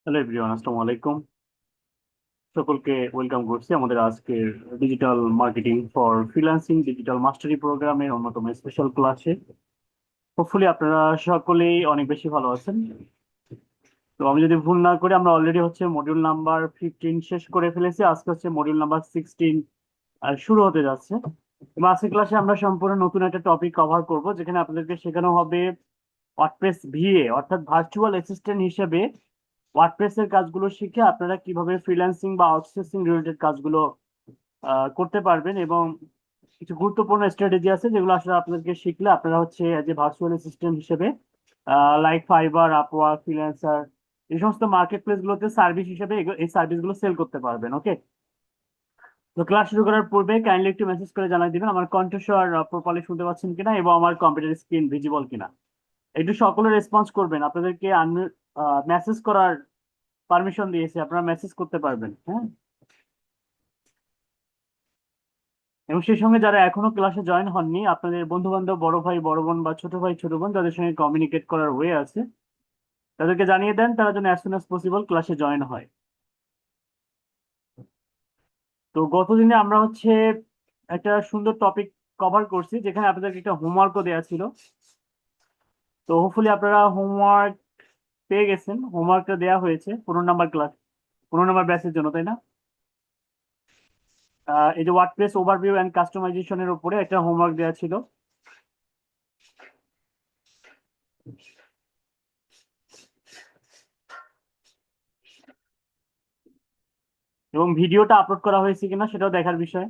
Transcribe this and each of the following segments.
Hello everyone, আসসালামু আলাইকুম। সকলকে ওয়েলকাম করছি আমাদের আজকের digital marketing for freelancing digital mastery প্রোগ্রামের অন্যতম স্পেশাল ক্লাসে। হোপফুলি আপনারা সকলেই অনেক বেশি ভালো আছেন। তো আমি যদি ভুল না করি, আমরা অলরেডি মডিউল নাম্বার 15 শেষ করে ফেলেছি। আজকে মডিউল নাম্বার 16 শুরু হতে যাচ্ছে। এবং আজকের ক্লাসে আমরা সম্পূর্ণ নতুন একটা টপিক কভার করব, যেখানে আপনাদেরকে শেখানো হবে ওয়ার্ডপ্রেস ভিএ, অর্থাৎ ভার্চুয়াল অ্যাসিস্ট্যান্ট হিসেবে ওয়ার্ডপ্রেস এর কাজগুলো শিখে আপনারা কিভাবে ফ্রিল্যান্সিং বা আউটসোর্সিং রিলেটেড কাজগুলো করতে পারবেন। এবং কিছু গুরুত্বপূর্ণ স্ট্র্যাটেজি আছে যেগুলো আসলে আপনাদেরকে শিখলে আপনারা এজ এ ভার্চুয়াল অ্যাসিস্ট্যান্ট হিসেবে লাইক ফাইবার, আপওয়ার্ক, ফ্রিল্যান্সার, এই সমস্ত মার্কেট প্লেস গুলোতে সার্ভিস হিসেবে এই সার্ভিস গুলো সেল করতে পারবেন। ওকে, তো ক্লাস শুরু করার পূর্বে কাইন্ডলি একটু মেসেজ করে জানাই দিবেন আমার কণ্ঠস্বর প্রপারলি শুনতে পাচ্ছেন কিনা এবং আমার কম্পিউটার স্ক্রিন ভিজিবল কিনা। একটু সকলে রেসপন্স করবেন। আপনাদেরকে মেসেজ করার পারমিশন দিয়েছি, আপনারা মেসেজ করতে পারবেন। হ্যাঁ, এবং সেই সঙ্গে যারা এখনো ক্লাসে জয়েন হননি, আপনাদের বন্ধু বান্ধব, বড় ভাই বড় বোন বা ছোট ভাই ছোট বোন যাদের সঙ্গে কমিউনিকেট করার ওয়ে আছে, তাদেরকে জানিয়ে দেন তারা যেন অ্যাজ সুন অ্যাজ পসিবল ক্লাসে জয়েন হয়। তো গতদিনে আমরা একটা সুন্দর টপিক কভার করছি, যেখানে আপনাদেরকে একটা হোমওয়ার্কও দেওয়া ছিল। তো হোপফুলি আপনারা হোমওয়ার্ক পেয়ে গেছেন। হোমওয়ার্কটা দেওয়া হয়েছে 15 নাম্বার ক্লাস, 15 নাম্বার ব্যাচের জন্য, তাই না? এই যে ওয়ার্ডপ্রেস ওভারভিউ এন্ড কাস্টমাইজেশনের উপরে একটা হোমওয়ার্ক দেওয়া ছিল। এবং ভিডিওটা আপলোড করা হয়েছে কিনা সেটাও দেখার বিষয়।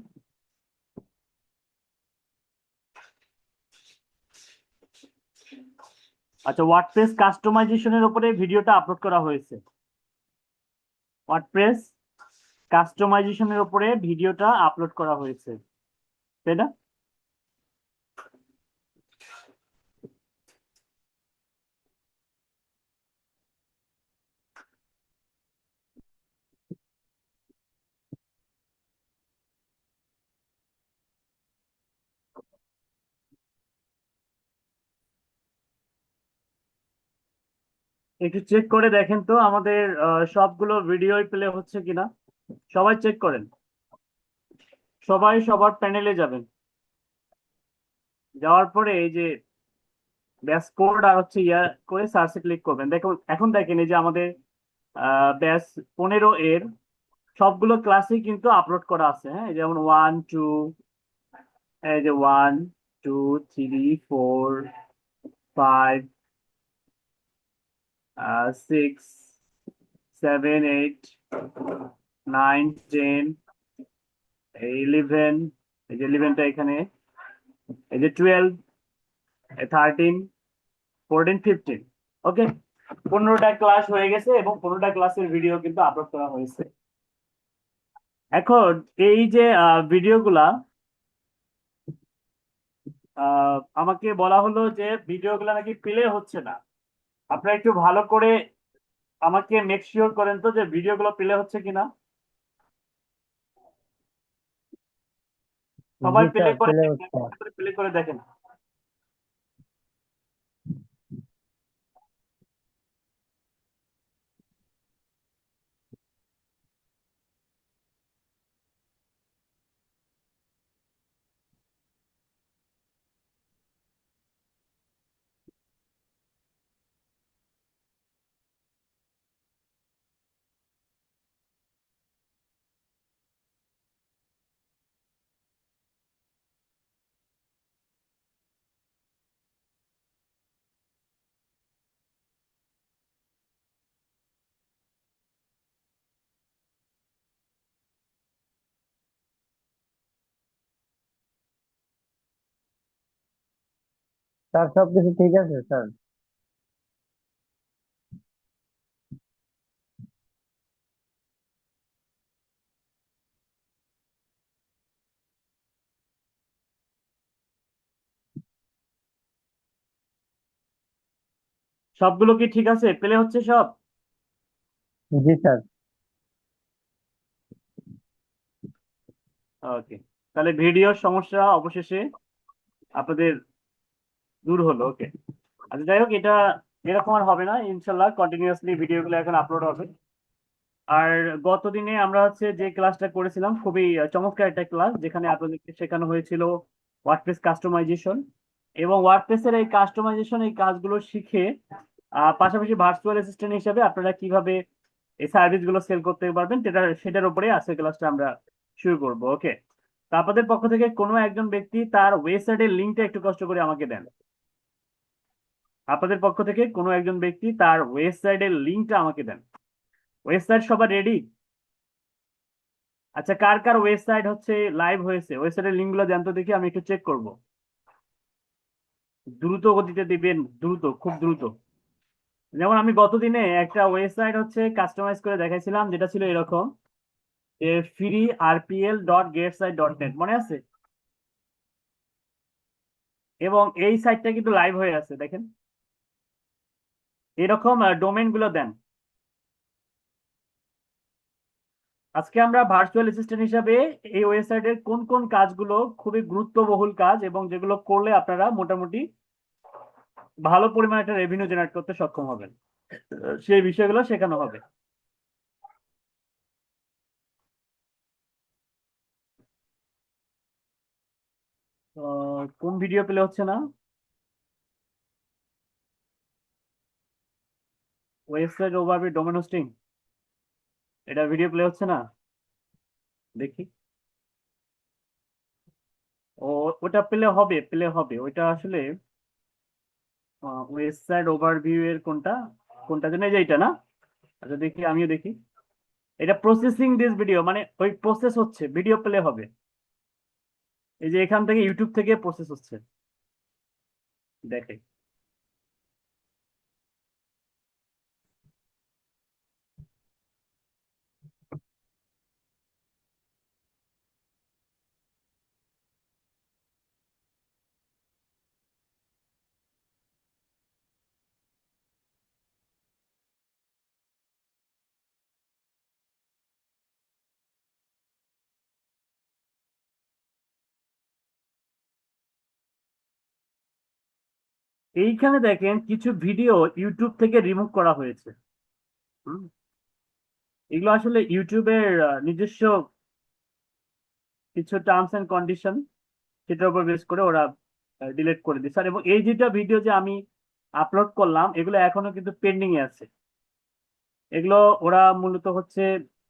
আচ্ছা, ওয়ার্ডপ্রেস কাস্টমাইজেশনের উপরে ভিডিওটা আপলোড করা হয়েছে। ওয়ার্ডপ্রেস কাস্টমাইজেশনের উপরে ভিডিওটা আপলোড করা হয়েছে, তাই না? একটু চেক করে দেখেন তো আমাদের সবগুলো ভিডিও প্লে হচ্ছে কিনা। সবাই চেক করেন। সবাই সবার প্যানেলে যাবেন। যাওয়ার পরে এই যে ড্যাশবোর্ড আর ইয়া করে সার্চে ক্লিক করবেন। দেখুন, এখন দেখেন এই যে আমাদের ব্যাস 15 এর সবগুলো ক্লাসই কিন্তু আপলোড করা আছে। হ্যাঁ, যেমন 1 2, এই যে 1 2 3 4 5 6 7 8 9 10, 11, এই যে 11টা এখানে, এই যে 12, 13, 14, 15। ওকে, 15টা ক্লাস হয়ে গেছে এবং 15টা ক্লাসের ভিডিও কিন্তু আপলোড করা হয়েছে। এখন এই যে ভিডিওগুলা আমাকে বলা হলো যে ভিডিওগুলো নাকি প্লে হচ্ছে না। আপনারা একটু ভালো করে আমাকে মেক শিওর করেন তো যে ভিডিওগুলো প্লে হচ্ছে কিনা। সবাই জি প্লে স্যার, করে প্লে দেখেন, হচ্ছে। প্লে করে দেখেন। স্যার, সবকিছু ঠিক আছে স্যার? সবগুলো কি ঠিক আছে? প্লে হচ্ছে সব? জি স্যার। ওকে, তাহলে ভিডিওর সমস্যা অবশেষে আপনাদের দূর হলো। ওকে, আচ্ছা যাই হোক, এটা এরকম আর হবে না। ইনশাল্লাহ কন্টিনিউয়াসলি ভিডিওগুলো এখন আপলোড হবে। আর গত দিনে আমরা হচ্ছে যে ক্লাসটা করেছিলাম খুবই চমৎকার একটা ক্লাস, যেখানে আপনাদেরকে শেখানো হয়েছিল ওয়ার্ডপ্রেস কাস্টমাইজেশন। এবং ওয়ার্ডপ্রেসের এই কাস্টমাইজেশন এই কাজগুলো শিখে পাশাপাশি ভার্চুয়াল অ্যাসিস্ট্যান্ট হিসেবে আপনারা কিভাবে এই সার্ভিস গুলো সেল করতে পারবেন সেটার উপরে আজকের ক্লাসটা আমরা শুরু করব। ওকে, তা আপনাদের পক্ষ থেকে কোনো একজন ব্যক্তি তার ওয়েবসাইটের লিঙ্কটা একটু কষ্ট করে আমাকে দেন। আপনাদের পক্ষ থেকে কোনো একজন ব্যক্তি তার ওয়েবসাইটের লিঙ্কটা আমাকে দেন। ওয়েবসাইট সবার রেডি? আচ্ছা, কার কার ওয়েবসাইট হচ্ছে লাইভ হয়েছে, ওয়েবসাইটের লিঙ্ক গুলো দেন তো দেখি, আমি একটু চেক করব। দ্রুত গতিতে দিবেন, দ্রুত, খুব দ্রুত। যেমন আমি গতদিনে একটা ওয়েবসাইট হচ্ছে কাস্টমাইজ করে দেখাইছিলাম, যেটা ছিল এরকম, যে freerpl.getSite.net, মনে আছে? এবং এই সাইটটা কিন্তু লাইভ হয়ে আছে, দেখেন। এরকম ডোমেন গুলো দেন। আজকে আমরা ভার্চুয়াল অ্যাসিস্ট্যান্ট হিসাবে এই ওয়েবসাইটের কোন কোন কাজগুলো খুবই গুরুত্ববহুল কাজ এবং যেগুলো করলে আপনারা মোটামুটি ভালো পরিমাণে একটা রেভিনিউ জেনারেট করতে সক্ষম হবেন, সেই বিষয়গুলো শেখানো হবে। কোন ভিডিও প্লে হচ্ছে না? ওয়েবসাইট ওভারভিউ ডোমেন হোস্টিং, এটা ভিডিও প্লে হচ্ছে না? দেখি। ও, ওটা প্লে হবে, প্লে হবে ওইটা আসলে। ওয়েবসাইট ওভারভিউ এর কোনটা, কোনটা যেন, এই যে এইটা না? আচ্ছা দেখি, আমিও দেখি। এটা প্রসেসিং দিস ভিডিও, মানে ওই প্রসেস হচ্ছে, ভিডিও প্লে হবে। এই যে এখান থেকে, ইউটিউব থেকে প্রসেস হচ্ছে, দেখে। এইখানে দেখেন কিছু ভিডিও ইউটিউব থেকে রিমুভ করা হয়েছে। হুম, এগুলো আসলে ইউটিউবের নিজস্ব কিছু টার্মস এন্ড কন্ডিশন, সেটার উপর বেস করে ওরা ডিলিট করে দিচ্ছে। আর এবং এই যেটা ভিডিও যে আমি আপলোড করলাম, এগুলো এখনো কিন্তু পেন্ডিং এ আছে। এগুলো ওরা মূলত হচ্ছে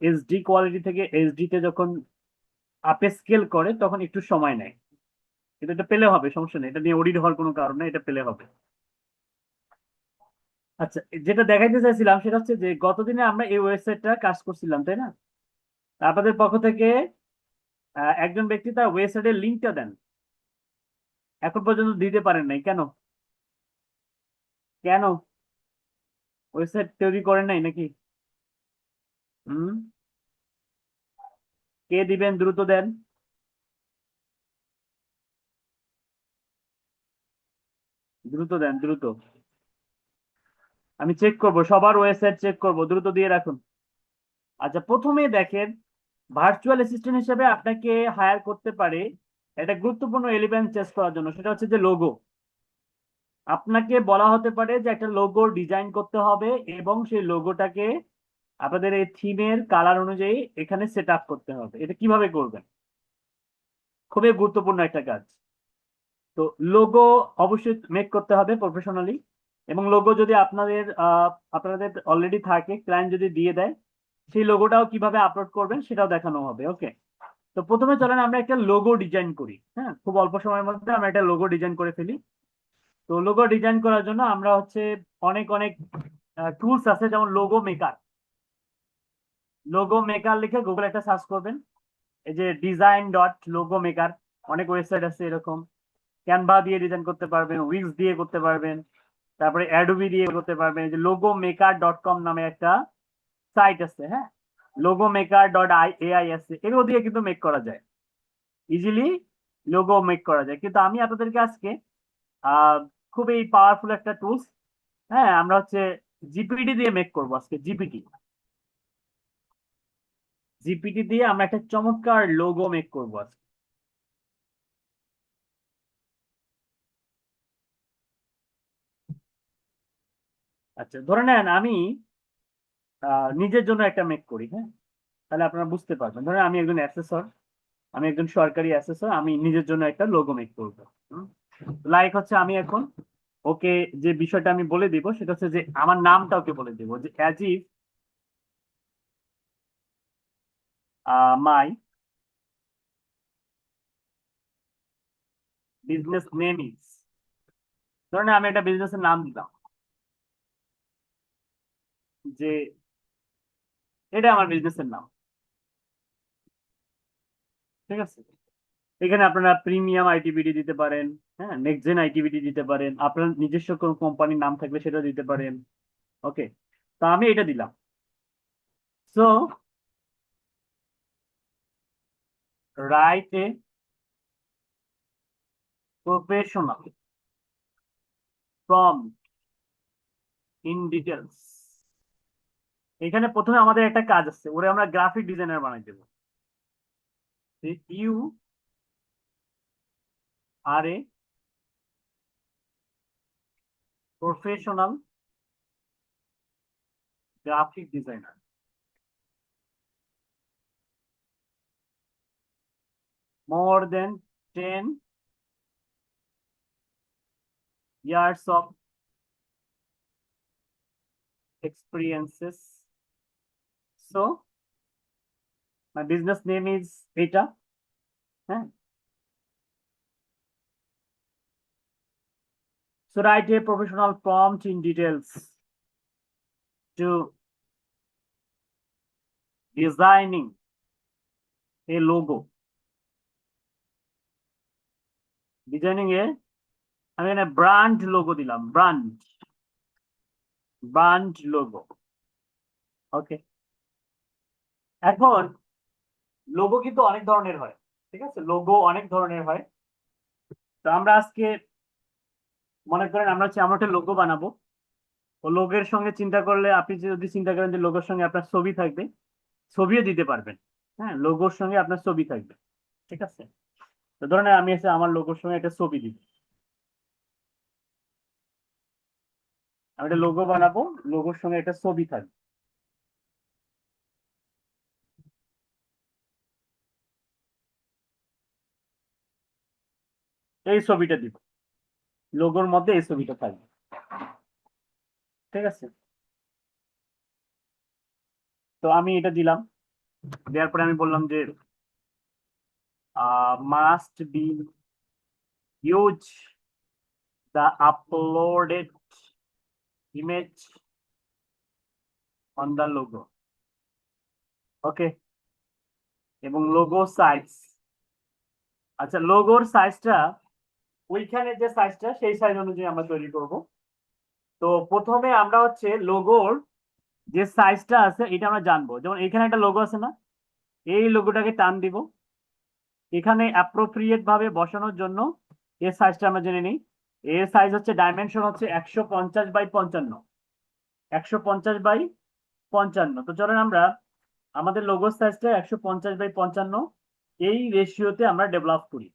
এইচডি কোয়ালিটি থেকে এইচডি তে যখন আপে স্কেল করে তখন একটু সময় নেয়, কিন্তু এটা পেলে হবে, সমস্যা নেই, এটা নিয়ে অডিট হওয়ার কোনো কারণ নেই, এটা পেলে হবে। আচ্ছা, যেটা দেখাইতে চাইছিলাম সেটা হচ্ছে যে গতদিনে আমরা এই ওয়েবসাইটটা কাজ করছিলাম, তাই না? আপনাদের পক্ষ থেকে একজন ব্যক্তি তার ওয়েবসাইটের লিঙ্কটা দেন, এখন পর্যন্ত দিতে পারেন নাই কেন? কেন ওয়েবসাইট তৈরি করেন নাই নাকি? হুম, কে দিবেন, দ্রুত দেন, দ্রুত দেন, দ্রুত। আমি চেক করব, সবার ওয়েবসাইট চেক করব, দ্রুত দিয়ে রাখুন। আচ্ছা, প্রথমে দেখেন, ভার্চুয়াল অ্যাসিস্ট্যান্ট হিসেবে আপনাকে হায়ার করতে পারে একটা গুরুত্বপূর্ণ এলিমেন্ট চেস করার জন্য, সেটা হচ্ছে যে লোগো। আপনাকে বলা হতে পারে যে একটা লোগো ডিজাইন করতে হবে এবং সেই লোগোটাকে আপনাদের এই থিমের কালার অনুযায়ী এখানে সেট আপ করতে হবে। এটা কিভাবে করবেন, খুবই গুরুত্বপূর্ণ একটা কাজ। তো লোগো অবশ্যই মেক করতে হবে প্রফেশনালি, এবং লোগো যদি আপনাদের অলরেডি থাকে, ক্লায়েন্ট যদি দিয়ে দেয়, সেই লোগোটাও কিভাবে আপলোড করবেন সেটাও দেখানো হবে। ওকে, তো প্রথমে চলেন আমরা একটা লোগো ডিজাইন করি। হ্যাঁ, খুব অল্প সময়ের মধ্যে আমরা একটা লোগো ডিজাইন করে ফেলি। তো লোগো ডিজাইন করার জন্য আমরা হচ্ছে অনেক অনেক টুলস আছে, যেমন লোগো মেকার। লোগো মেকার লিখে গুগল একটা সার্চ করবেন, এই যে design.logo maker, অনেক ওয়েবসাইট আছে এরকম। ক্যানভা দিয়ে ডিজাইন করতে পারবেন, উইক্স দিয়ে করতে পারবেন, তারপরে অ্যাডোবি দিয়ে করতে পারবেন। এই যে logomaker.com নামে একটা সাইট আছে, হ্যাঁ, logomaker.ai আছে, এগুলো দিয়ে কিন্তু মেক করা যায়, ইজিলি লোগো মেক করা যায়। কিন্তু আমি আপনাদেরকে আজকে আহ খুবই পাওয়ারফুল একটা টুলস, হ্যাঁ, আমরা হচ্ছে জিপিটি দিয়ে মেক করবো আজকে। জিপিটি, জিপিটি দিয়ে আমরা একটা চমৎকার লোগো মেক করবো আজকে। আচ্ছা, ধরে নেন আমি নিজের জন্য একটা মেক করি, হ্যাঁ, তাহলে আপনারা বুঝতে পারবেন। ধরেন আমি একজন অ্যাসেসর, আমি একজন সরকারি অ্যাসেসর, আমি নিজের জন্য একটা লোগো মেক করবো। লাইক হচ্ছে আমি এখন ওকে যে বিষয়টা আমি বলে দিব সেটা হচ্ছে যে আমার নামটা ওকে বলে দিব যে as if my business name is, ধরেন আমি একটা বিজনেসের নাম দিলাম যে এটা আমার বিজনেসের নাম, ঠিক আছে। এখানে আপনারা প্রিমিয়াম আইটিবিডি দিতে পারেন, হ্যাঁ, নেক্সট জেন আইটিবিডি দিতে পারেন, আপনার নিজস্ব কোনো কোম্পানির নাম থাকলে সেটা দিতে পারেন। ওকে, তো আমি এটা দিলাম। So write a professional from in details. এখানে প্রথমে আমাদের একটা কাজ আছে, ওরে আমরা গ্রাফিক ডিজাইনার বানাই দেবো। You are a professional graphic designer, more than 10 years of experiences. So my business name is এটা, হ্যাঁ। So write a professional prompt in details to designing a logo. Designing এ আমি এখানে ব্র্যান্ড লোগো দিলাম, brand logo. Okay, এখন logo কিন্তু অনেক ধরনের হয়, ঠিক আছে, লোগো অনেক ধরনের হয়। তো আমরা আজকে মনে করেন আমরা একটা লোগো বানাবো, ও লোগোর সঙ্গে চিন্তা করলে আপনি যদি চিন্তা করেন যে লোগোর সঙ্গে আপনার ছবি থাকবে, ছবিও দিতে পারবেন, হ্যাঁ, লোগোর সঙ্গে আপনার ছবি থাকবে, ঠিক আছে। তো ধরেন আমি এসে আমার লোগোর সঙ্গে একটা ছবি দিব, আমি একটা লোগো বানাবো, লোগোর সঙ্গে একটা ছবি থাকবে। এই ছবিটা দিব, লোগোর মধ্যে এই ছবিটা থাকবে, ঠিক আছে। তো আমি এটা দিলাম, দেওয়ার পরে আমি বললাম যে must be use the uploaded image on the logo. Okay, এবং লোগো সাইজ, আচ্ছা লোগোর সাইজটা ওইখানে যে সাইজটা সেই সাইজ অনুযায়ী আমরা তৈরি করব। তো প্রথমে আমরা হচ্ছে লোগোর যে সাইজটা আছে এটা আমরা জানবো। যেমন এখানে একটা লোগো আছে না, এই লোগোটাকে টান দিব, এখানে অ্যাপ্রোপ্রিয়েট ভাবে বসানোর জন্য এর সাইজটা আমরা জেনে নিই। এর সাইজ হচ্ছে, ডাইমেনশন হচ্ছে 150 বাই 55, 150 বাই 55। তো চলেন আমরা আমাদের লোগো সাইজটা 150 বাই 55 এই রেশিওতে আমরা ডেভেলপ করি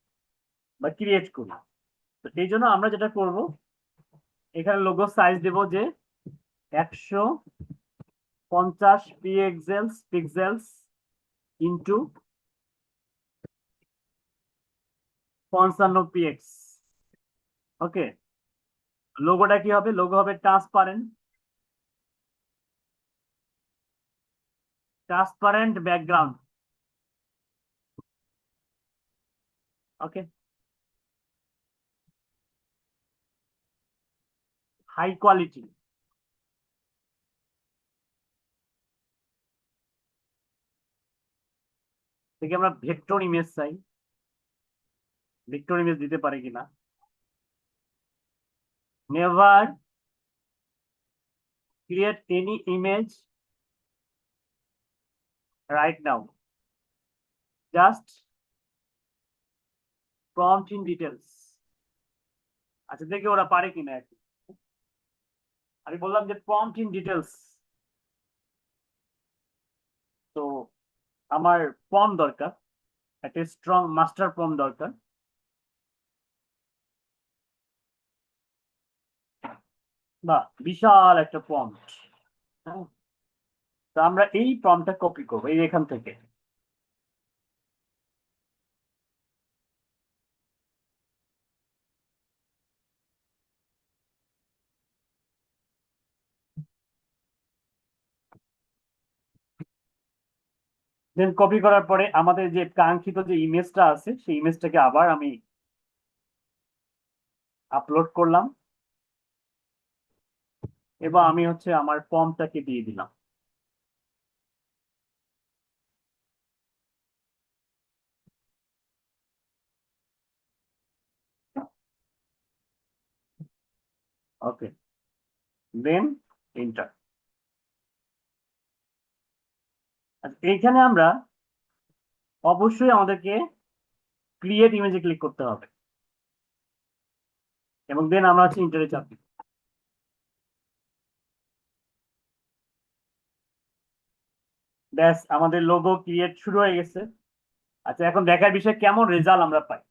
বা ক্রিয়েট করি। তো এই জন্য আমরা যেটা করব, এখানে লোগো সাইজ দেব যে 150 পিক্সেলস ইন্টু 55 পিএক্স। ওকে, লোগোটা কি হবে, লোগো হবে ট্রান্সপারেন্ট ব্যাকগ্রাউন্ড। ওকে, হাই কোয়ালিটি, থেকে আমরা ভেক্টর ইমেজ চাই, ভেক্টর ইমেজ দিতে পারে কিনা। Never create any image right now, just prompt in details. আচ্ছা দেখি ওরা পারে কিনা। একটু আমি বললাম যে প্রম্পট ইন ডিটেলস, তো আমার প্রম্পট দরকার, একটা স্ট্রং মাস্টার প্রম্পট দরকার। বা বিশাল একটা প্রম্পট, হ্যাঁ, তো আমরা এই প্রম্পটটা কপি করবো এই এখান থেকে। দেন কপি করার পরে আমাদের যে কাঙ্ক্ষিত যে ইমেজটা আছে সেই ইমেজটাকে আবার আমি আপলোড করলাম এবং আমি হচ্ছে আমার ফর্মটাকে দিয়ে দিলাম। ওকে, দেন এন্টার। এইখানে আমরা অবশ্যই আমাদেরকে ক্রিয়েট ইমেজে ক্লিক করতে হবে এবং দেন আমরা হচ্ছে ইন্টারে চাপ দিব। ব্যাস, আমাদের লোগো ক্রিয়েট শুরু হয়ে গেছে। আচ্ছা, এখন দেখার বিষয় কেমন রেজাল্ট আমরা পাই।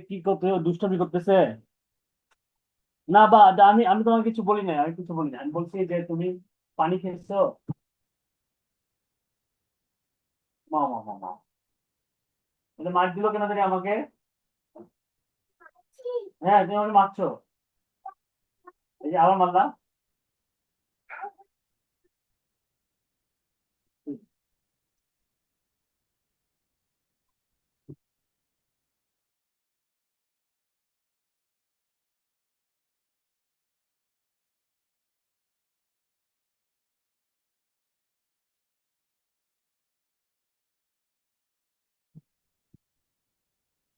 কি করতে দুষ্টামি করতেছে? না বা আমি আমি তোমাকে কিছু বলি নাই, আমি কিছু বলি না, আমি বলছি যে তুমি পানি খেয়েছো। মা মা মা মা, এটা মার দিল কেন জানি আমাকে? হ্যাঁ, তুমি আমাকে মারছো, এই যে আবার মারলা।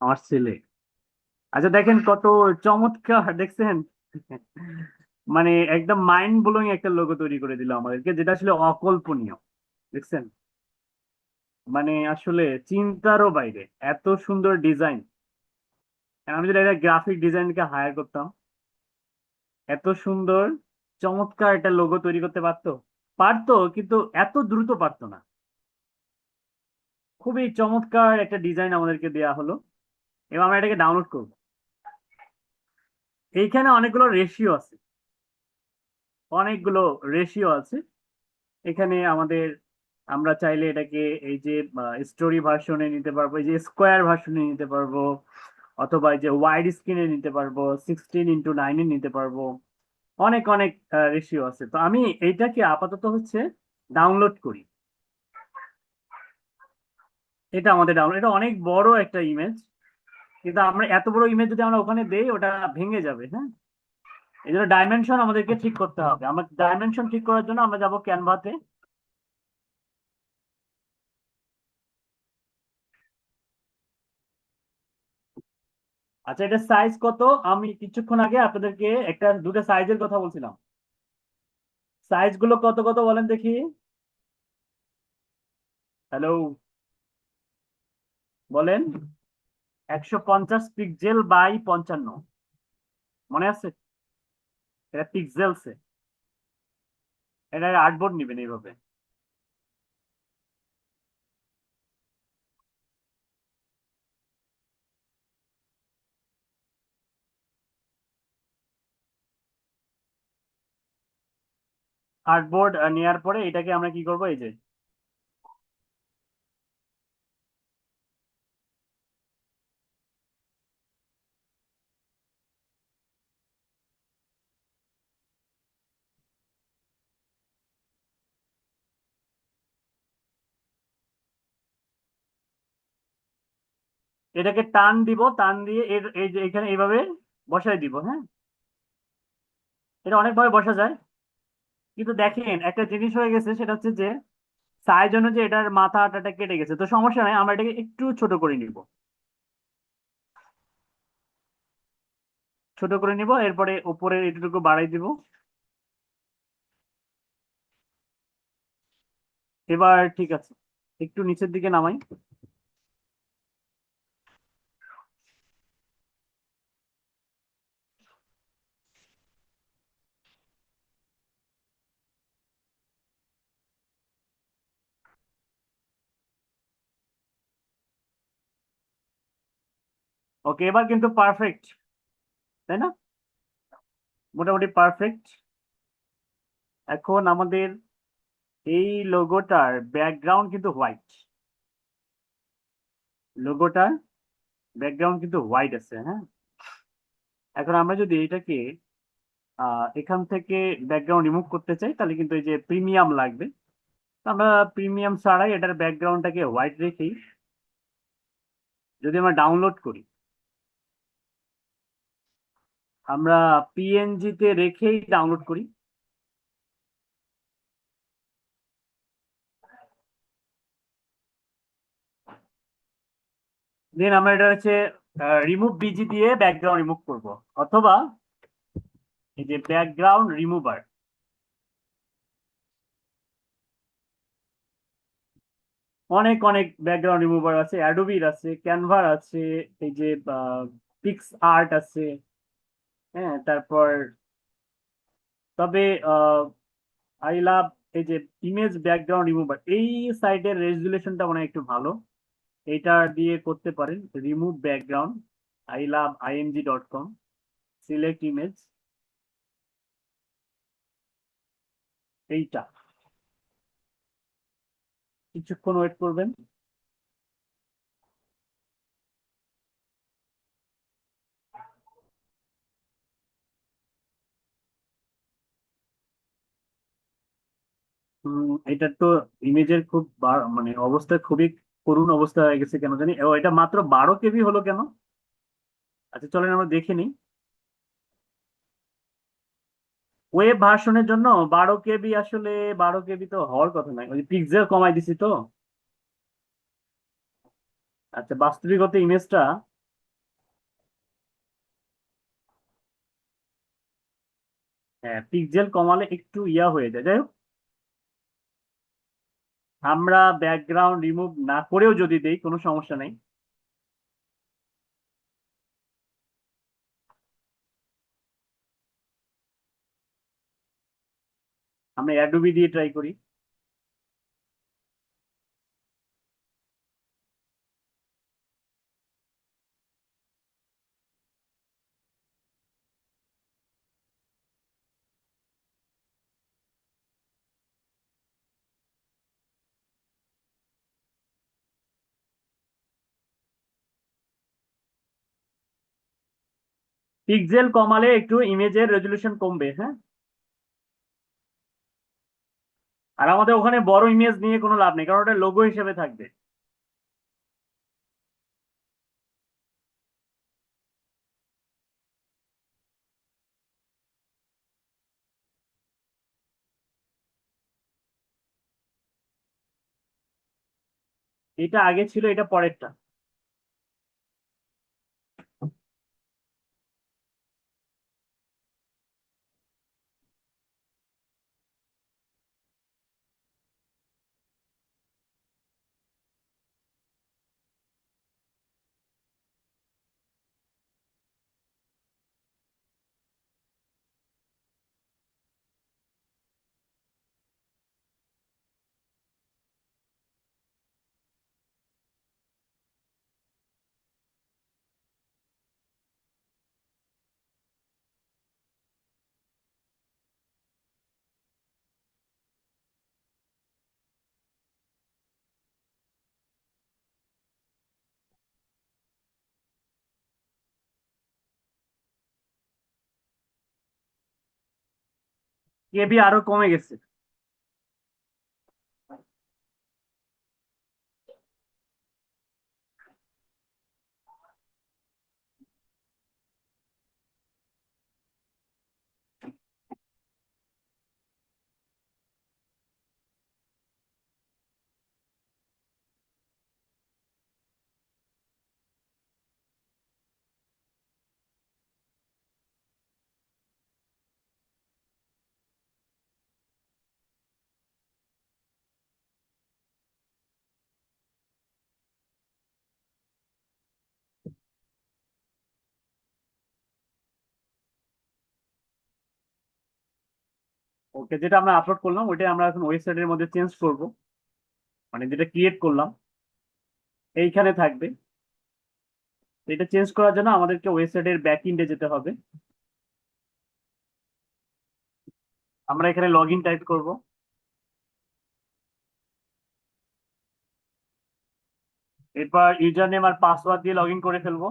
আমার ছেলে। আচ্ছা দেখেন কত চমৎকার দেখছেন। মানে একদম মাইন্ড ব্লোয়িং একটা লোগো তৈরি করে দিল আমাদেরকে, যেটা আসলে অকল্পনীয়। দেখছেন, মানে আসলে চিন্তারও বাইরে এত সুন্দর ডিজাইন। আমি যদি একটা গ্রাফিক ডিজাইনকে হায়ার করতাম, এত সুন্দর চমৎকার একটা লোগো তৈরি করতে পারতো। পারতো, কিন্তু এত দ্রুত পারতো না। খুবই চমৎকার একটা ডিজাইন আমাদেরকে দেয়া হলো এবং আমরা এটাকে ডাউনলোড করবো। এইখানে অনেকগুলো রেশিও আছে, অনেকগুলো রেশিও আছে এখানে আমাদের। আমরা চাইলে এটাকে এই যে স্টোরি ভার্সনে নিতে পারবো, এই যে স্কোয়ার ভার্সনে নিতে পারবো, অথবা এই যে ওয়াইড স্ক্রিনে নিতে পারবো, 16:9 নিতে পারবো। অনেক অনেক রেশিও আছে। তো আমি এইটাকে আপাতত হচ্ছে ডাউনলোড করি। এটা আমাদের ডাউনলোড, এটা অনেক বড় একটা ইমেজ, কিন্তু আমরা এত বড় ইমেজ যদি আমরা ওখানে দেই ওটা ভেঙে যাবে। হ্যাঁ, এই জন্য ডাইমেনশন আমাদেরকে ঠিক করতে হবে। আমরা ডাইমেনশন ঠিক করার জন্য আমরা যাব ক্যানভাতে। আচ্ছা, এটা সাইজ কত? আমি কিছুক্ষণ আগে আপনাদেরকে একটা দুটো সাইজের কথা বলছিলাম। সাইজ গুলো কত কত বলেন দেখি। হ্যালো, বলেন। 150 পিক্সেল বাই 55, মনে আছে? এটা পিক্সেলসে। এটা আর্টবোর্ড নিবেন এইভাবে। আর্টবোর্ড নেওয়ার পরে এটাকে আমরা কি করবো, এই যে এটাকে টান দিব, টান দিয়ে এর এই যে এখানে এইভাবে বসাই দিব। হ্যাঁ, এটা অনেকভাবে বসা যায়, কিন্তু দেখেন একটা জিনিস হয়ে গেছে, সেটা হচ্ছে যে সাইজ অনুযায়ী এটার মাথাটা কেটে গেছে। তো সমস্যা নাই, আমরা এটাকে একটু ছোট করে নিব। ছোট করে নিব, এরপরে উপরের এটুকু বাড়াই দিব। এবার ঠিক আছে, একটু নিচের দিকে নামাই। ওকে, এবার কিন্তু পারফেক্ট, তাই না? মোটামুটি পারফেক্ট। এখন আমাদের এই লোগোটার ব্যাকগ্রাউন্ড কিন্তু হোয়াইট। লোগোটার ব্যাকগ্রাউন্ড কিন্তু হোয়াইট আছে। হ্যাঁ, এখন আমরা যদি এটাকে এখান থেকে ব্যাকগ্রাউন্ড রিমুভ করতে চাই, তাহলে কিন্তু এই যে প্রিমিয়াম লাগবে। তো আমরা প্রিমিয়াম ছাড়াই এটার ব্যাকগ্রাউন্ডটাকে হোয়াইট রেখেই যদি আমরা ডাউনলোড করি, আমরা পিএনজি তে রেখেই ডাউনলোড করি, দেন আমরা এটা হচ্ছে রিমুভ বিজি দিয়ে ব্যাকগ্রাউন্ড রিমুভ করব, অথবা এই যে ব্যাকগ্রাউন্ড রিমুভার। অনেক অনেক ব্যাকগ্রাউন্ড রিমুভার আছে, অ্যাডোবির আছে, ক্যানভার আছে, এই যে পিক্স আর্ট আছে। হ্যাঁ, তারপর তবে আই লাভ এই যে ইমেজ ব্যাকগ্রাউন্ড রিমুভার, এই সাইটের রেজুলেশনটা মনে হয় একটু ভালো, এটা দিয়ে করতে পারেন। Remove background, iloveimg.com, select image, এইটা কিছুক্ষণ ওয়েট করবেন। এটা তো ইমেজের খুব মানে অবস্থা খুবই করুণ অবস্থা হয়ে গেছে কেন জানি। ও, এটা মাত্র 12 কেবি হলো কেন? আচ্ছা, চলেন আমরা দেখে নিই। ওয়েব ভার্সনের জন্য 12 কেবি, আসলে 12 কেবি তো হওয়ার কথা নয়, ওই পিক্সেল কমাই দিছি তো। আচ্ছা, বাস্তবিকতে ইমেজটা, হ্যাঁ, পিক্সেল কমালে একটু ইয়া হয়ে যায়। যাই হোক, আমরা ব্যাকগ্রাউন্ড রিমুভ না করেও যদি দেই কোনো সমস্যা নেই। আমরা অ্যাডোবি দিয়ে ট্রাই করি। পিক্সেল কমালে একটু ইমেজের রেজলিউশন কমবে। হ্যাঁ, আর আমাদের ওখানে বড় ইমেজ নিয়ে কোনো লাভ নেই, কারণ ওটা লোগো হিসেবে থাকবে। এটা আগে ছিল, এটা পরেরটা। কেবি আরো কমে গেছে। ওকে, যেটা আমরা আপলোড করলাম ওইটা আমরা এখন ওয়েবসাইটের মধ্যে চেঞ্জ করব, মানে যেটা ক্রিয়েট করলাম এইখানে থাকবে। এটা চেঞ্জ করার জন্য আমাদেরকে ওয়েবসাইটের ব্যাক এন্ডে যেতে হবে। আমরা এখানে লগ ইন টাইপ করবো। এরপর ইউজার নেম আর পাসওয়ার্ড দিয়ে লগ ইন করে ফেলবো।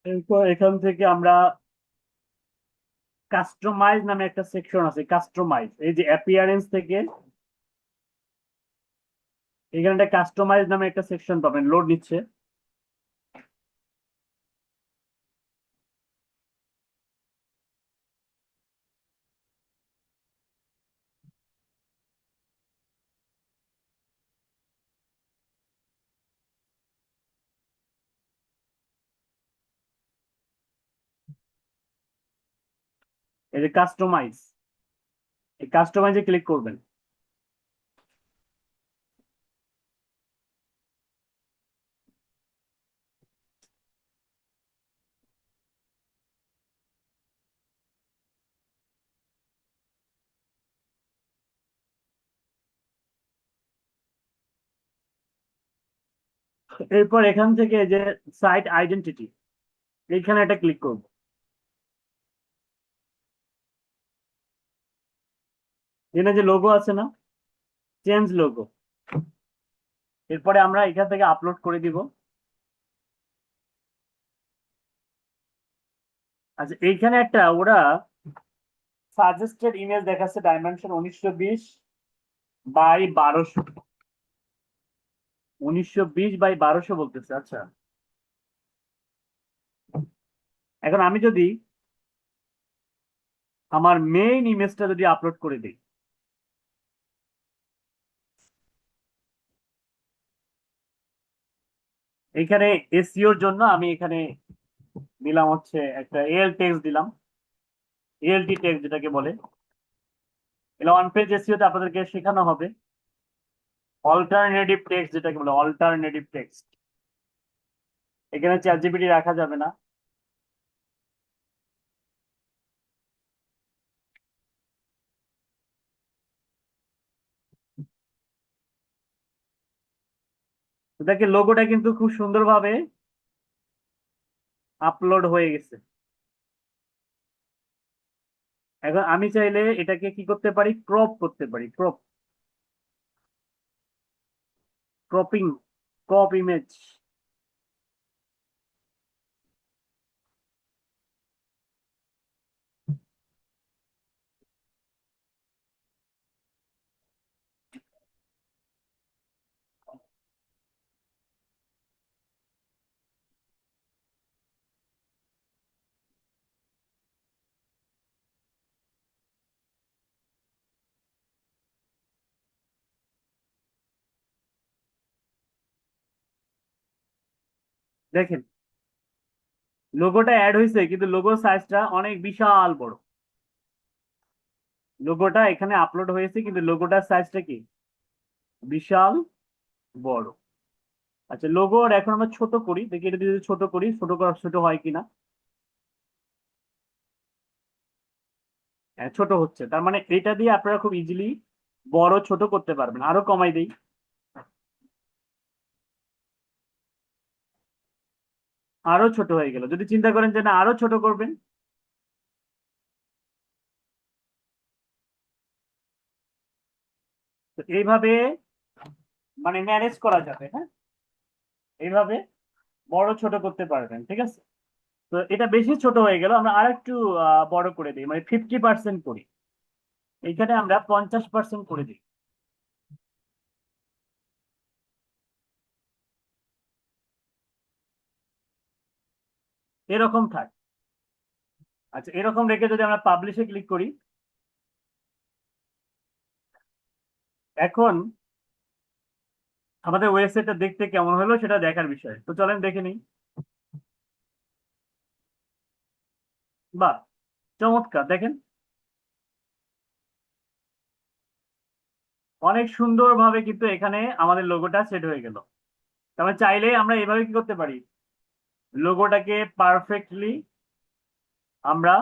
এরপর এখান থেকে আমরা কাস্টমাইজ নামে একটা সেকশন আছে, কাস্টমাইজ, এই যে অ্যাপিয়ারেন্স থেকে এখানে একটা কাস্টমাইজ নামে একটা সেকশন পাবেন, লোড নিচ্ছে। এই যে কাস্টমাইজ, এই কাস্টমাইজে ক্লিক করবেন। এরপর এখান থেকে এই যে সাইট আইডেন্টিটি, এইখানে একটা ক্লিক করব। এখানে যে লোগো আছে না, চেঞ্জ লোগো, এরপরে আমরা এখান থেকে আপলোড করে দিব। আচ্ছা, এইখানে একটা ওরা সাজেস্টেড ইমেজ দেখাচ্ছে, ডাইমেনশন 1920 বাই 1200, 1920 বাই 1200 বলতেছে। আচ্ছা, এখন আমি যদি আমার মেইন ইমেজটা যদি আপলোড করে দিই, এইখানে এসইওর জন্য আমি এখানে দিলাম হচ্ছে একটা এল টেক্সট দিলাম, এলটি টেক্সট যেটাকে বলে। এটা অন পেজ এসইওতে আপনাদেরকে শেখানো হবে। অল্টারনেটিভ টেক্সট যেটাকে বলে, অল্টারনেটিভ টেক্সট, এখানে চ্যাট জিপিটি রাখা যাবে না। তো দেখে লোগোটা কিন্তু খুব সুন্দরভাবে আপলোড হয়ে গেছে। এখন আমি চাইলে এটাকে কি করতে পারি, ক্রপ করতে পারি, ক্রপিং, ক্রপ ইমেজ। দেখেন লোগোটা অ্যাড হয়েছে, কিন্তু লোগোর সাইজটা অনেক বিশাল বড়। লোগোটা এখানে আপলোড হয়েছে কিন্তু লোগোটার সাইজটা কি বিশাল বড়। আচ্ছা, লোগোর এখন আমরা ছোট করি, দেখি এটা যদি ছোট করি, ছোট করা ছোট হয় কিনা। হ্যাঁ, ছোট হচ্ছে, তার মানে এটা দিয়ে আপনারা খুব ইজিলি বড় ছোট করতে পারবেন। আরো কমাই দেই, আরো ছোট হয়ে গেল। যদি চিন্তা করেন যে না আরো ছোট করবেন, তো এইভাবে মানে ম্যানেজ করা যাবে। হ্যাঁ, এইভাবে বড় ছোট করতে পারবেন, ঠিক আছে। তো এটা বেশি ছোট হয়ে গেল, আমরা আর একটু বড় করে দিই, মানে 50% করি। এইখানে আমরা 50% করে দিই, এরকম থাক। আচ্ছা, এরকম রেখে যদি আমরা পাবলিশে ক্লিক করি, এখন আমাদের ওয়েবসাইটটা দেখতে কেমন হলো সেটা দেখার বিষয়। তো চলেন দেখে নিই। বাহ, চমৎকার। দেখেন অনেক সুন্দরভাবে কিন্তু এখানে আমাদের লোগোটা সেট হয়ে গেল। তারপরে চাইলে আমরা এভাবে কি করতে পারি, লোগোটাকে পারফেক্টলি আমরা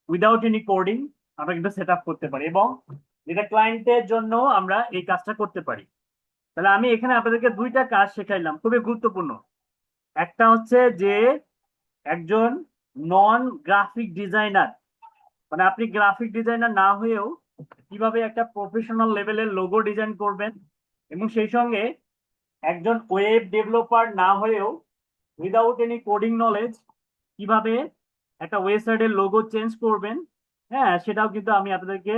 উইদাউট এনি কোডিং আমরা কিন্তু সেট আপ করতে পারি, এবং যেটা ক্লায়েন্টের জন্য আমরা এই কাজটা করতে পারি। তাহলে আমি এখানে আপনাদেরকে দুইটা কাজ শেখাইলাম, খুবই গুরুত্বপূর্ণ। একটা হচ্ছে যে একজন নন গ্রাফিক ডিজাইনার, মানে আপনি গ্রাফিক ডিজাইনার না হয়েও কিভাবে একটা প্রফেশনাল লেভেলের লোগো ডিজাইন করবেন, এবং সেই সঙ্গে একজন ওয়েব ডেভেলপার না হয়েও উইদাউট এনি কোডিং নলেজ কিভাবে একটা ওয়েবসাইটের লোগো চেঞ্জ করবেন, হ্যাঁ সেটাও কিন্তু আমি আপনাদেরকে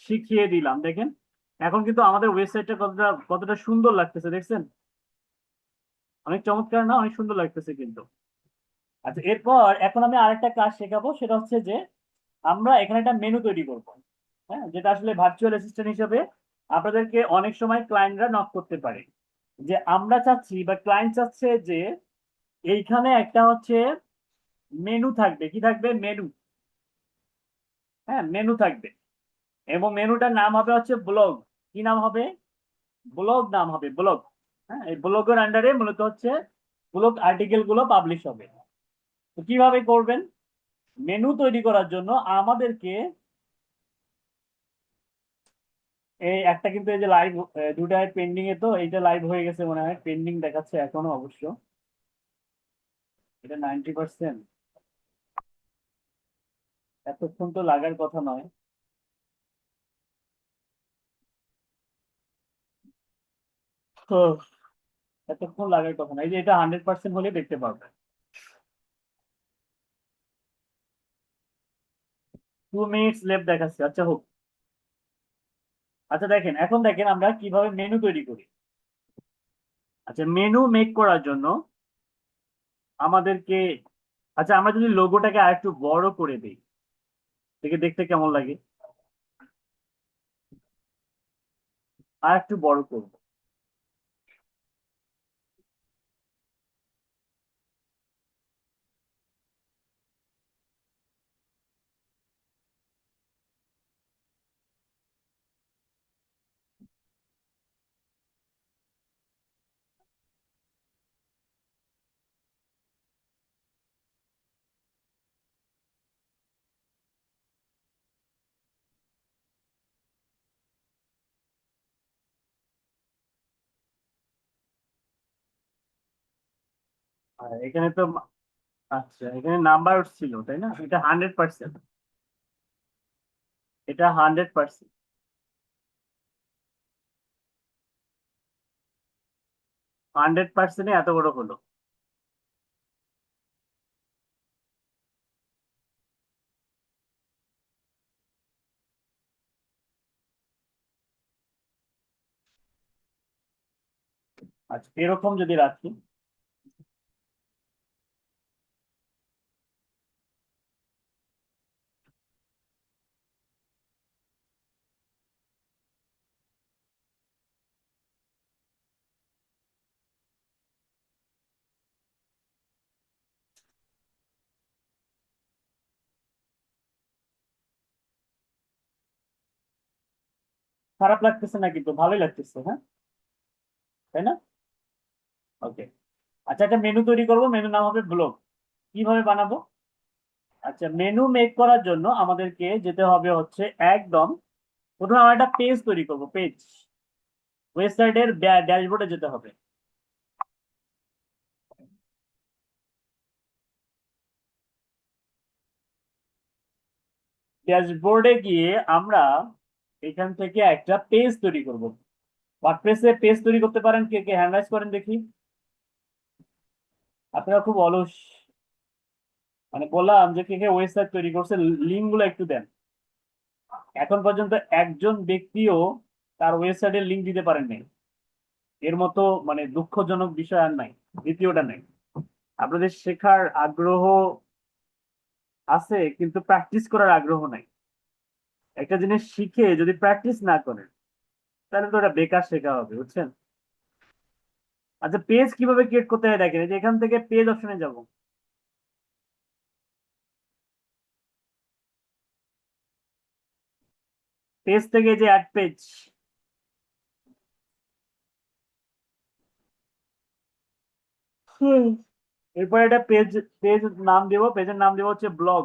শিখিয়ে দিলাম। দেখেন এখন কিন্তু আমাদের ওয়েবসাইটটা কতটা কতটা সুন্দর লাগতেছে, দেখছেন? অনেক চমৎকার না? অনেক সুন্দর লাগতেছে কিন্তু। আচ্ছা, এরপর এখন আমি আরেকটা কাজ শেখাবো, সেটা হচ্ছে যে আমরা এখানে একটা মেনু তৈরি করব। হ্যাঁ, যেটা আসলে ভার্চুয়াল অ্যাসিস্ট্যান্ট হিসেবে আপনাদেরকে অনেক সময় ক্লায়েন্টরা নক করতে পারে, যে আমরা চাচ্ছি বা ক্লায়েন্ট চাচ্ছে যে এইখানে একটা হচ্ছে মেনু থাকবে। কি থাকবে? মেনু। হ্যাঁ, মেনু থাকবে, এবং মেনুটার নাম হবে হচ্ছে ব্লগ। কি নাম হবে? ব্লগ নাম হবে, ব্লগ। হ্যাঁ, এই ব্লগের আন্ডারে মূলত হচ্ছে ব্লগ আর্টিকেল গুলো পাবলিশ হবে। তো কিভাবে করবেন? মেনু তৈরি করার জন্য আমাদেরকে এই একটা কিন্তু এই যে লাইভ, দুটায় পেন্ডিং এ, তো এইটা লাইভ হয়ে গেছে মনে হয়, পেন্ডিং দেখাচ্ছে এখনো অবশ্য। এটা 90%, এতক্ষণ তো লাগার কথা নয়। তো এতক্ষণ লাগার কথা নয়, এই যে এটা 100% হলে দেখতে পারবে। 2 মিনিটস লেফট দেখাচ্ছে, আচ্ছা হোক। আচ্ছা দেখেন, এখন দেখেন আমরা কিভাবে মেনু তৈরি করি। আচ্ছা, মেনু মেক করার জন্য আমাদেরকে, আচ্ছা আমরা যদি লোগোটাকে আরেকটু বড় করে দিই, দেখে দেখতে কেমন লাগে? আর একটু বড় করবো। আর এখানে তো, আচ্ছা এখানে নাম্বার ছিল তাই না? এটা 100%, এটা 100%। 100% এত বড় হলো। আচ্ছা, এরকম যদি রাখি, খারাপ লাগতেছে না কিন্তু, ভালোই লাগতেছে, হ্যাঁ তাই না? ওকে। আচ্ছা, একটা মেনু তৈরি করব, মেনু নাম হবে ব্লগ। কিভাবে বানাবো? আচ্ছা, মেনু মেক করার জন্য আমাদেরকে যেতে হবে হচ্ছে একদম প্রথমে আমরা একটা পেজ তৈরি করব, পেজ। ওয়েবসাইটের ড্যাশবোর্ডে যেতে হবে। ড্যাশবোর্ডে গিয়ে আমরা এখান থেকে একটা পেজ তৈরি করব। ওয়ার্ডপ্রেসে পেজ তৈরি করতে পারেন? কে কে হ্যান্ড রাইজ করেন দেখি। আপনারা খুব অলস, মানে বললাম যে কে কে ওয়েবসাইট তৈরি করছে, লিঙ্ক গুলো একটু দেন। এখন পর্যন্ত একজন ব্যক্তিও তার ওয়েবসাইটের লিঙ্ক দিতে পারেননি। এর মতো মানে দুঃখজনক বিষয় আর নাই, দ্বিতীয়টা নাই। আপনাদের শেখার আগ্রহ আছে কিন্তু প্র্যাকটিস করার আগ্রহ নাই। একটা জিনিস শিখে যদি প্র্যাকটিস না করেন তাহলে তো ওটা বেকার শেখা হবে, বুঝছেন? আচ্ছা, পেজ কিভাবে ক্রিয়েট করতে হয় দেখেন, এই যে এখান থেকে পেজ অপশনে যাব। পেজ থেকে যে অ্যাড পেজ, এরপর একটা পেজ পেজ নাম দেব, পেজের নাম দেব হচ্ছে ব্লগ।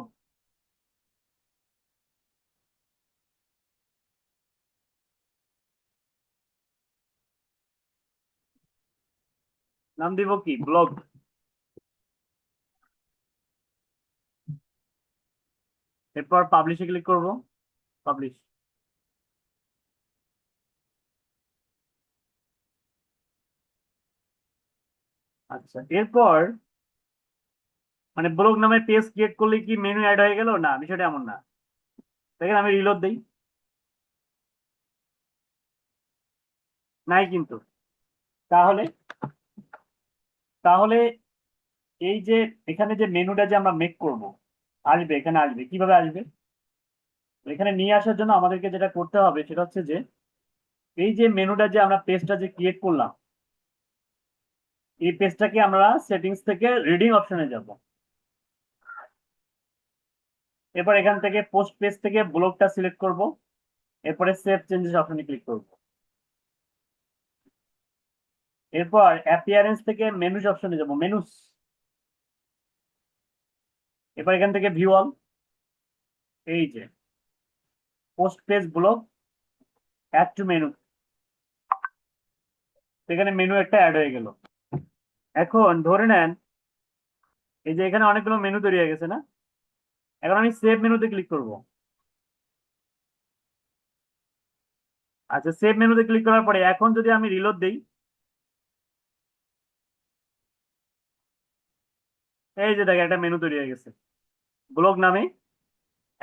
নাম দিব কি, ব্লগ। এরপর পাবলিশে ক্লিক করব, পাবলিশ। আচ্ছা, এরপর মানে ব্লগ নামে পেজ ক্রিয়েট করলে কি মেনু অ্যাড হয়ে গেল? না, বিষয়টা এমন না। দেখেন আমি রিলোড দেই, নাই কিন্তু। তাহলে তাহলে এই যে এখানে যে মেনুটা যে আমরা মেক করব, আসবে, এখানে আসবে, কিভাবে আসবে? এখানে নিয়ে আসার জন্য আমাদেরকে যেটা করতে হবে সেটা হচ্ছে যে এই যে মেনুটা যে আমরা পেজটা যে ক্রিয়েট করলাম, এই পেজটাকে আমরা সেটিংস থেকে রিডিং অপশনে যাব। এরপর এখান থেকে পোস্ট পেজ থেকে ব্লগটা সিলেক্ট করব, এরপরে সেভ চেঞ্জেস অপশনে ক্লিক করব। এরপর অ্যাপিয়ারেন্স থেকে মেনুস অপশনে যাব, মেনুস। এরপর এখান থেকে ভিউ অল, এই যে post page blog, add to menu, এখানে মেনু একটা অ্যাড হয়ে গেল। এখন ধরে নেন এই যে এখানে অনেকগুলো মেনু তৈরি হয়ে গেছে না? এখন আমি সেভ মেনুতে ক্লিক করব। আচ্ছা, সেভ মেনুতে ক্লিক করার পরে এখন যদি আমি রিলোড দেই, এই যে দেখেন একটা মেনু তৈরি হয়ে গেছে, ব্লগ নামে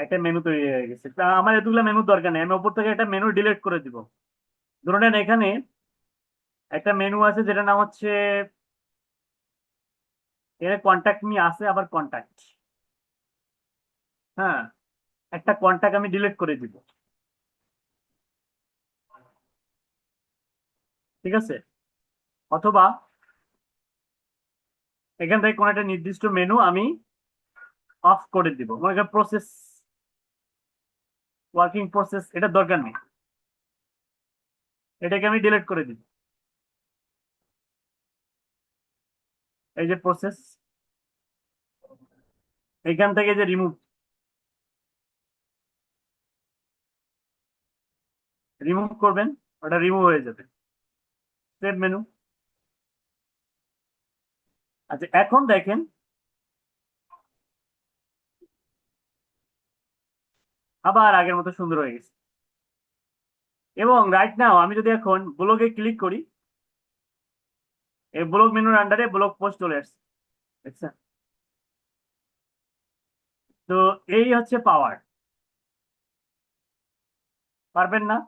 একটা মেনু তৈরি হয়ে গেছে। তা আমার এতগুলো মেনুর দরকার নেই, আমি উপর থেকে একটা মেনু ডিলিট করে দিব। ধরে নেন এখানে একটা মেনু আছে যেটার নাম হচ্ছে, এখানে কন্ট্যাক্ট মি আছে, আবার কন্ট্যাক্ট, হ্যাঁ, একটা কন্ট্যাক্ট আমি ডিলিট করে দিব, ঠিক আছে? অথবা এখান থেকে কোন একটা নির্দিষ্ট মেনু আমি অফ করে দিব, মনে করেন প্রসেস, ওয়ার্কিং প্রসেস, এটা দরকার নেই, এটাকে আমি ডিলিট করে দিব। এই যে প্রসেস, এখান থেকে যে রিমুভ, রিমুভ করবেন, ওটা রিমুভ হয়ে যাবে। Save menu. আচ্ছা, এখন দেখেন আবার আগের মতো সুন্দর হয়ে গেছে। এবং রাইট নাও আমি যদি এখন ব্লগে ক্লিক করি, এই ব্লগ মেনুর আন্ডারে ব্লগ পোস্ট চলে আসছে, দেখছেন? তো এই হচ্ছে পাওয়ার, পারবেন না?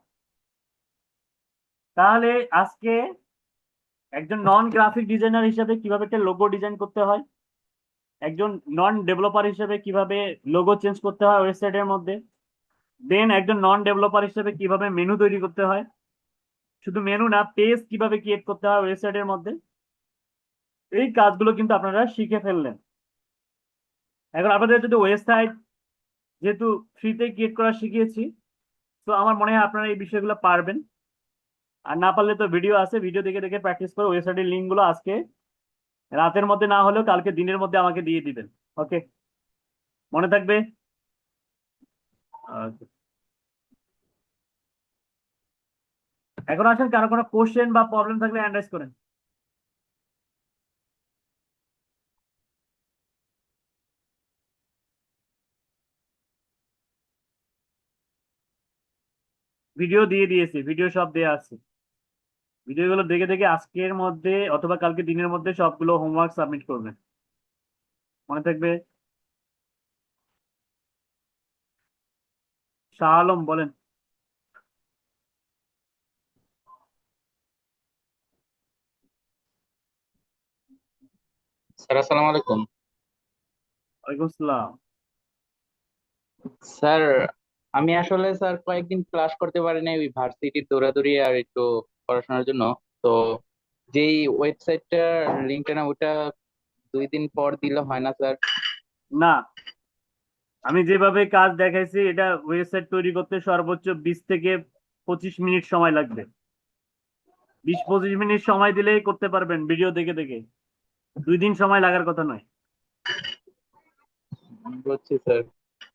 তাহলে আজকে একজন নন গ্রাফিক ডিজাইনার হিসেবে কিভাবে একটা লোগো ডিজাইন করতে হয়, একজন নন ডেভেলপার হিসেবে কিভাবে লোগো চেঞ্জ করতে হয় ওয়েবসাইটের মধ্যে, দেন একজন নন ডেভেলপার হিসেবে কিভাবে মেনু তৈরি করতে হয়, শুধু মেনু না, পেজ কিভাবে ক্রিয়েট করতে হয় ওয়েবসাইটের মধ্যে, এই কাজগুলো কিন্তু আপনারা শিখে ফেললেন। এখন আপনাদের যদি ওয়েবসাইট যেহেতু ফ্রিতে ক্রিয়েট করা শিখিয়েছি, তো আমার মনে হয় আপনারা এই বিষয়গুলো পারবেন। আর না পারলে তো ভিডিও আছে, ভিডিও দেখে দেখে প্র্যাকটিস করে ওয়েবসাইটের লিঙ্ক গুলো আজকে রাতের মধ্যে না হলেও কালকে দিনের মধ্যে আমাকে দিয়ে দিবেন। ওকে, মনে থাকবে? Okay. এখন আসেন, কারো কোনো কোশ্চেন বা প্রবলেম থাকলে হ্যান্ড রাইজ করেন। ভিডিও দিয়ে দিয়েছি, ভিডিও সব দেওয়া আছে, ভিডিওগুলো দেখে দেখে আজকের মধ্যে অথবা কালকে দিনের মধ্যে সবগুলো হোমওয়ার্ক সাবমিট করবেন, মনে থাকবে? শাহ আলম বলেন। স্যার আসসালামু আলাইকুম। ওয়ালাইকুম আসসালাম। স্যার আমি আসলে স্যার কয়েকদিন ক্লাস করতে পারি নাই, ওই ভার্সিটির দৌড়াদৌড়ি আর একটু পড়াশোনার জন্য। তো যেই ওয়েবসাইটটা লিঙ্কটা না ওটা 2 দিন পর দিলে হয় না স্যার? না, আমি যেভাবে কাজ দেখাইছি এটা ওয়েবসাইট তৈরি করতে সর্বোচ্চ 20 থেকে 25 মিনিট সময় লাগবে। 20-25 মিনিট সময় দিলেই করতে পারবেন ভিডিও দেখে দেখে। 2 দিন সময় লাগার কথা নয়। বুঝছি sir.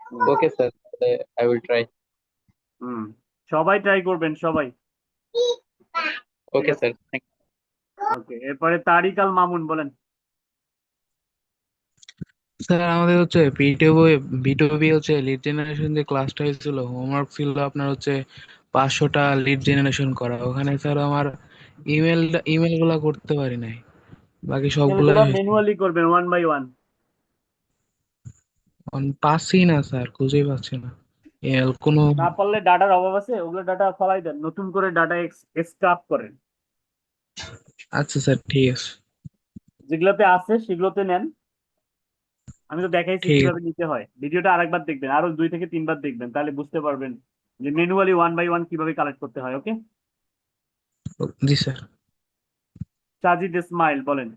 Hmm. Okay sir, I will try. Hmm. সবাই ট্রাই করবেন, সবাই। ঠিক ওকে আছে। স্যার। ওকে, এরপরে তারিক আল মামুন বলেন। স্যার আমাদের হচ্ছে বিটুবি হচ্ছে লিড জেনারেশন যে ক্লাসটা হয়েছিল, হোমওয়ার্ক ছিল আপনার হচ্ছে 500টা লিড জেনারেশন করা। ওখানে স্যার আমার ইমেল গুলা করতে পারি নাই, বাকি সবগুলাই এগুলো হয়েছে। ম্যানুয়ালি করবেন 1 বাই 1। পাচ্ছি না স্যার, খুঁজেই পাচ্ছি না ইমেল কোনো। না পারলে ডাটার অভাব আছে, ওগুলো ডাটা ফলাই দেন, নতুন করে ডাটা এক্সট্রাক্ট করেন। আচ্ছা স্যার, ঠিক আছে। যেগুলোতে আছে সেগুলোতে নেন। আমি তো দেখাইছি ঠিক কিভাবে নিতে হয়। ভিডিওটা আরেকবার দেখবেন, আরো 2 থেকে 3 বার দেখবেন, তাহলে বুঝতে পারবেন যে ম্যানুয়ালি 1 বাই 1 কিভাবে কালেক্ট করতে হয়। ওকে। আছে। জি স্যার। সাজিদ ইসমাইল বলেন।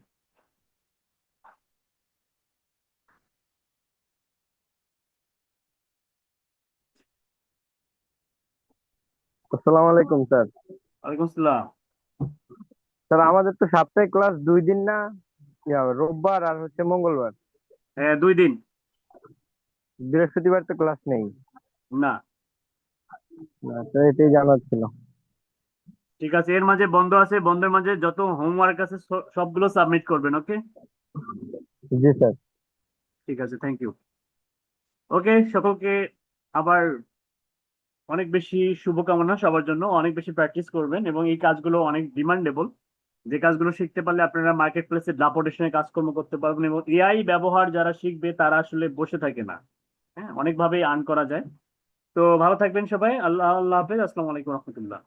আসসালামু আলাইকুম স্যার। ওয়ালাইকুম আসসালাম। স্যার আমাদের তো সপ্তাহে ক্লাস 2 দিন না, রোববার আর হচ্ছে মঙ্গলবার। হ্যাঁ, 2 দিন। বৃহস্পতিবার তো ক্লাস নেই। না। না, তো এটাই জানার ছিল। ঠিক আছে, এর মাঝে বন্ধ আছে, বন্ধের মাঝে যত হোমওয়ার্ক আছে সবগুলো সাবমিট করবেন। ওকে। জি স্যার। ঠিক আছে, থ্যাংক ইউ। ওকে, সকলকে আবার অনেক বেশি শুভকামনা সবার জন্য। অনেক বেশি প্র্যাকটিস করবেন এবং এই কাজগুলো অনেক ডিমান্ডেবল। যে কাজগুলো শিখতে পারলে আপনারা মার্কেট প্লেসে দাপটেশনে কাজকর্ম করতে পারবেন, এবং এআই ব্যবহার যারা শিখবে তারা আসলে বসে থাকে না। হ্যাঁ, অনেকভাবেই আর্ন করা যায়। তো ভালো থাকবেন সবাই। আল্লাহ আল্লাহ হাফেজ। আসসালামু আলাইকুম রহমতুল্লাহ।